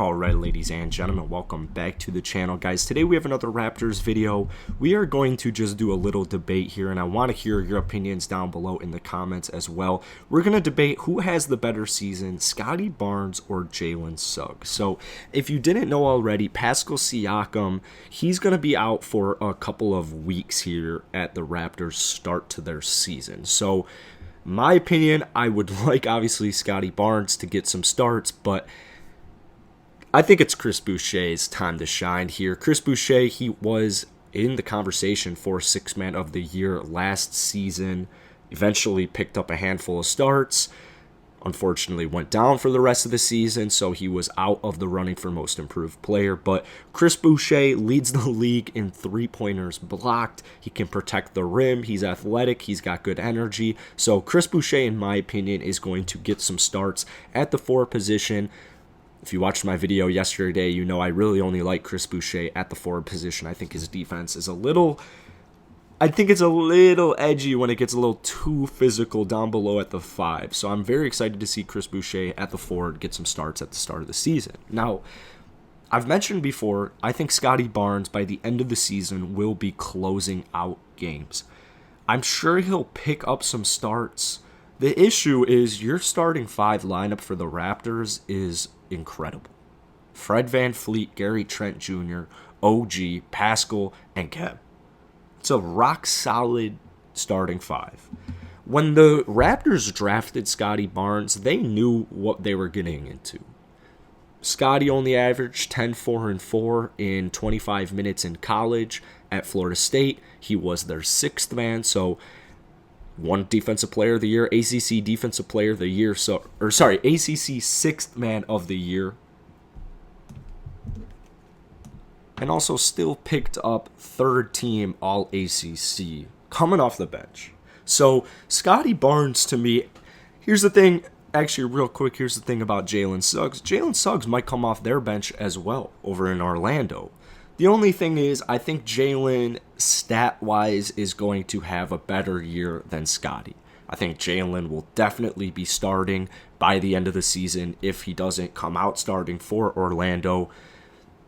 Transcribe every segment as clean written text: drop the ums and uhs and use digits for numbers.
Alright, ladies and gentlemen, welcome back to the channel. Guys, today we have another Raptors video. We are going to just do a little debate here, and I want to hear your opinions down below in the comments as well. We're going to debate who has the better season, Scottie Barnes or Jalen Suggs. So, if you didn't know already, Pascal Siakam, he's going to be out for a couple of weeks here at the Raptors' start to their season. So, my opinion, I would like, obviously, Scottie Barnes to get some starts, but I think it's Chris Boucher's time to shine here. Chris Boucher, he was in the conversation for Sixth Man of the Year last season, eventually picked up a handful of starts, unfortunately went down for the rest of the season, so he was out of the running for Most Improved Player. But Chris Boucher leads the league in three-pointers blocked. He can protect the rim. He's athletic. He's got good energy. So Chris Boucher, in my opinion, is going to get some starts at the 4 position. If you watched my video yesterday, you know I really only like Chris Boucher at the 4 position. I think his defense is a little edgy when it gets a little too physical down below at the 5. So I'm very excited to see Chris Boucher at the 4 get some starts at the start of the season. Now, I've mentioned before, I think Scottie Barnes by the end of the season will be closing out games. I'm sure he'll pick up some starts. The issue is your starting 5 lineup for the Raptors is incredible. Fred VanVleet, Gary Trent Jr., OG, Pascal, and Keb. It's a rock-solid starting 5. When the Raptors drafted Scottie Barnes, they knew what they were getting into. Scottie only averaged 10, 4, and 4 in 25 minutes in college at Florida State. He was their 6th man, so one Defensive Player of the Year, ACC Defensive Player of the Year, ACC 6th Man of the Year, and also still picked up 3rd team All-ACC coming off the bench. So Scottie Barnes, to me, here's the thing, actually real quick, here's the thing about Jalen Suggs. Jalen Suggs might come off their bench as well over in Orlando. The only thing is, I think Jalen, stat-wise, is going to have a better year than Scottie. I think Jalen will definitely be starting by the end of the season if he doesn't come out starting for Orlando.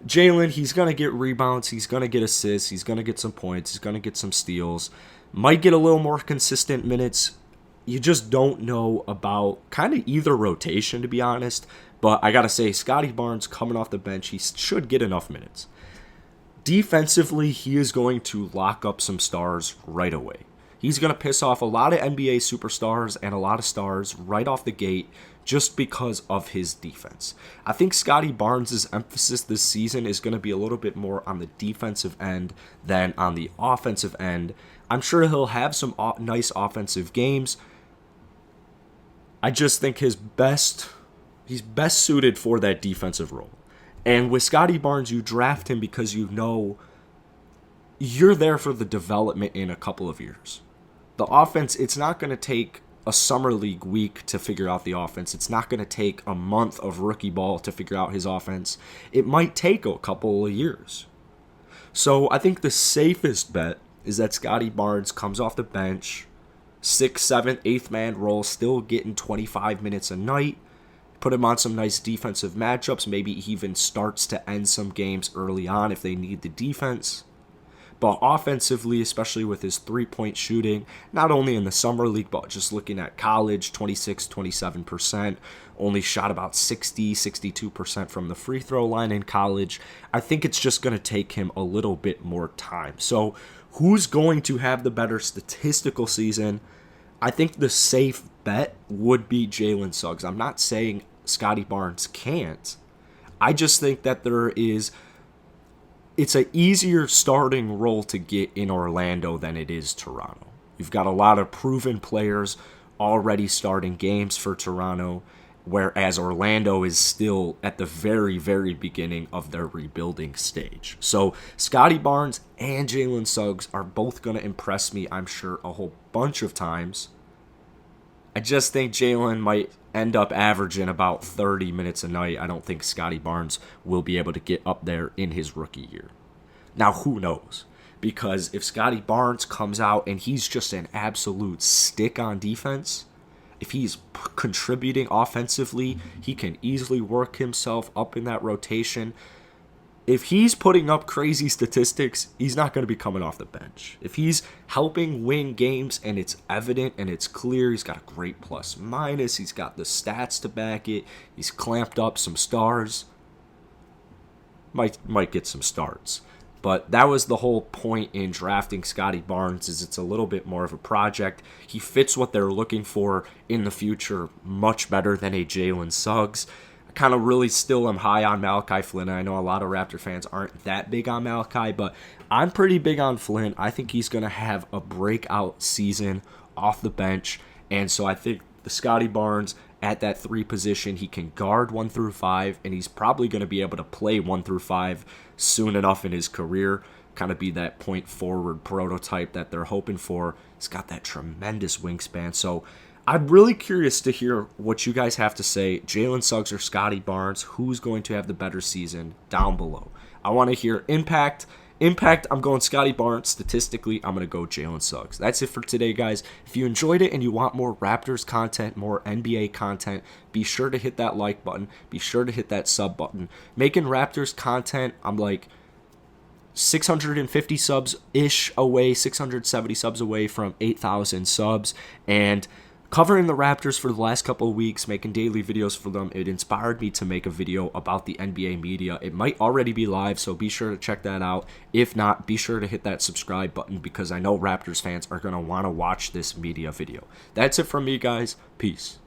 Jalen, he's going to get rebounds, he's going to get assists, he's going to get some points, he's going to get some steals. Might get a little more consistent minutes. You just don't know about kind of either rotation, to be honest. But I got to say, Scottie Barnes coming off the bench, he should get enough minutes. Defensively, he is going to lock up some stars right away. He's going to piss off a lot of NBA superstars and a lot of stars right off the gate just because of his defense. I think Scottie Barnes' emphasis this season is going to be a little bit more on the defensive end than on the offensive end. I'm sure he'll have some nice offensive games. I just think he's best suited for that defensive role. And with Scottie Barnes, you draft him because you know you're there for the development in a couple of years. The offense, it's not going to take a summer league week to figure out the offense. It's not going to take a month of rookie ball to figure out his offense. It might take a couple of years. So I think the safest bet is that Scottie Barnes comes off the bench, 6th, 7th, 8th man role, still getting 25 minutes a night. Put him on some nice defensive matchups. Maybe he even starts to end some games early on if they need the defense. But offensively, especially with his three-point shooting, not only in the summer league, but just looking at college, 26, 27%. Only shot about 60, 62% from the free throw line in college. I think it's just going to take him a little bit more time. So who's going to have the better statistical season? I think the safe bet would be Jalen Suggs. I'm not saying Scottie Barnes can't. I just think that it's an easier starting role to get in Orlando than it is Toronto. You've got a lot of proven players already starting games for Toronto, whereas Orlando is still at the very, very beginning of their rebuilding stage. So Scottie Barnes and Jalen Suggs are both going to impress me, I'm sure, a whole bunch of times. I just think Jalen might end up averaging about 30 minutes a night. I don't think Scottie Barnes will be able to get up there in his rookie year. Now, who knows? Because if Scottie Barnes comes out and he's just an absolute stick on defense, if he's contributing offensively, he can easily work himself up in that rotation. If he's putting up crazy statistics, he's not going to be coming off the bench. If he's helping win games and it's evident and it's clear, he's got a great plus minus, he's got the stats to back it, he's clamped up some stars, might get some starts. But that was the whole point in drafting Scottie Barnes, is it's a little bit more of a project. He fits what they're looking for in the future much better than a Jalen Suggs. Kind of really still am high on Malachi Flynn. I know a lot of Raptor fans aren't that big on Malachi, but I'm pretty big on Flynn. I think he's going to have a breakout season off the bench, and so I think the Scottie Barnes at that 3 position, he can guard 1 through 5, and he's probably going to be able to play 1 through 5 soon enough in his career, kind of be that point forward prototype that they're hoping for. He's got that tremendous wingspan, so I'm really curious to hear what you guys have to say. Jalen Suggs or Scottie Barnes, who's going to have the better season down below? I want to hear impact. I'm going Scottie Barnes. Statistically, I'm going to go Jalen Suggs. That's it for today, guys. If you enjoyed it and you want more Raptors content, more NBA content, be sure to hit that like button. Be sure to hit that sub button. Making Raptors content, I'm like 650 subs-ish away, 670 subs away from 8,000 subs, and covering the Raptors for the last couple of weeks, making daily videos for them, it inspired me to make a video about the NBA media. It might already be live, so be sure to check that out. If not, be sure to hit that subscribe button because I know Raptors fans are going to want to watch this media video. That's it from me, guys. Peace.